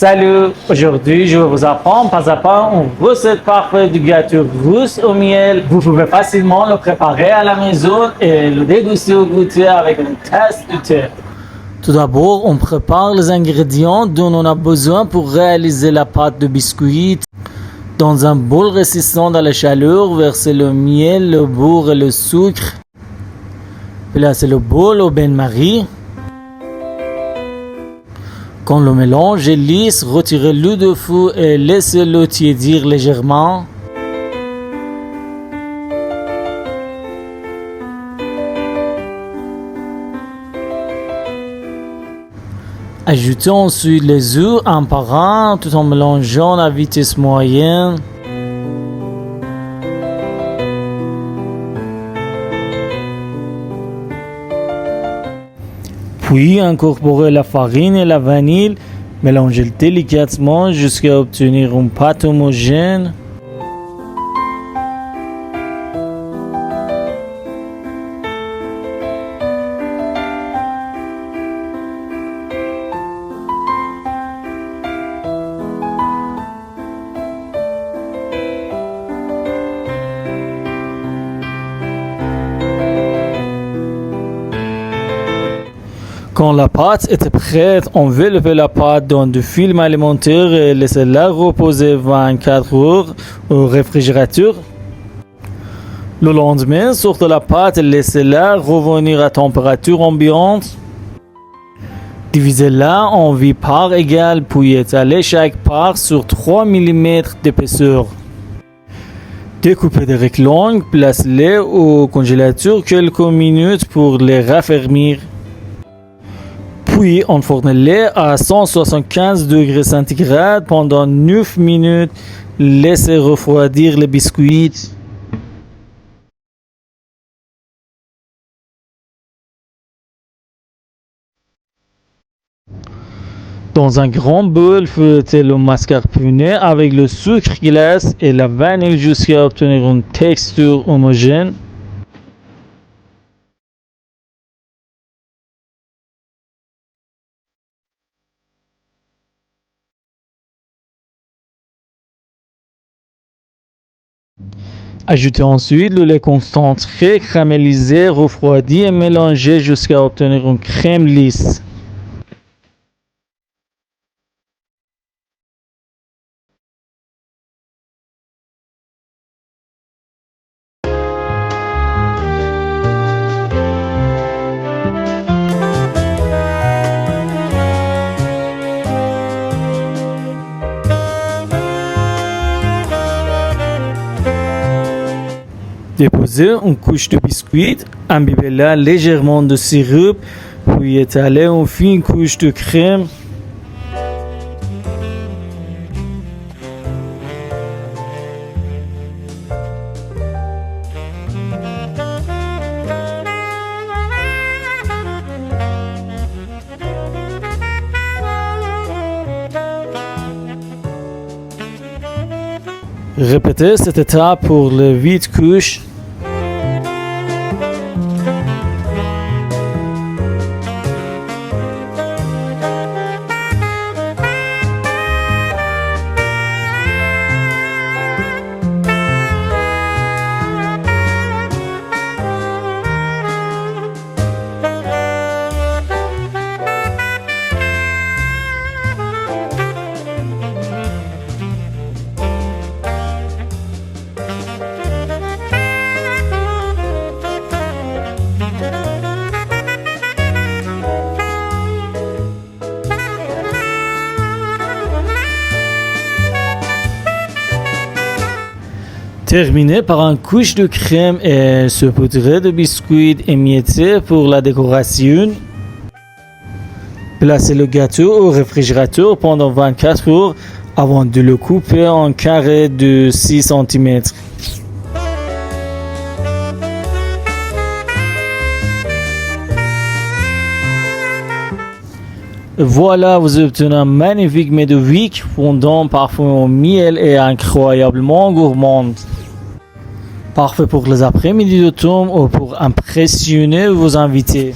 Salut, aujourd'hui je vais vous apprendre pas à pas une recette parfaite du gâteau russe au miel. Vous pouvez facilement le préparer à la maison et le déguster au goûter avec une tasse de thé. Tout d'abord, on prépare les ingrédients dont on a besoin pour réaliser la pâte de biscuit. Dans un bol résistant à la chaleur, versez le miel, le beurre et le sucre. Placez le bol au bain-marie. Quand le mélange est lisse, retirez-le du feu et laissez-le tiédir légèrement. Ajoutez ensuite les œufs un par un tout en mélangeant à vitesse moyenne. Puis incorporez la farine et la vanille, mélangez délicatement jusqu'à obtenir une pâte homogène. Quand la pâte est prête, enveloppez la pâte dans du film alimentaire et laissez-la reposer 24 heures au réfrigérateur. Le lendemain, sortez la pâte et laissez-la revenir à température ambiante. Divisez-la en 8 parts égales, puis étalez chaque part sur 3 mm d'épaisseur. Découpez des rectangles, placez-les au congélateur quelques minutes pour les raffermir. Puis enfournez-les à 175 degrés centigrades pendant 9 minutes. Laissez refroidir les biscuits. Dans un grand bol, fouettez le mascarpone avec le sucre glace et la vanille jusqu'à obtenir une texture homogène. Ajoutez ensuite le lait concentré, caramélisé, refroidi et mélangez jusqu'à obtenir une crème lisse. Déposez une couche de biscuit, imbibez-la légèrement de sirop, puis étalez une fine couche de crème. Répétez cette étape pour les 8 couches. Terminez par une couche de crème et saupoudrez de biscuits émiettés pour la décoration. Placez le gâteau au réfrigérateur pendant 24 heures avant de le couper en carrés de 6 cm. Voilà, vous obtenez un magnifique médovic fondant parfumé au miel et incroyablement gourmand. Parfait pour les après-midi d'automne ou pour impressionner vos invités.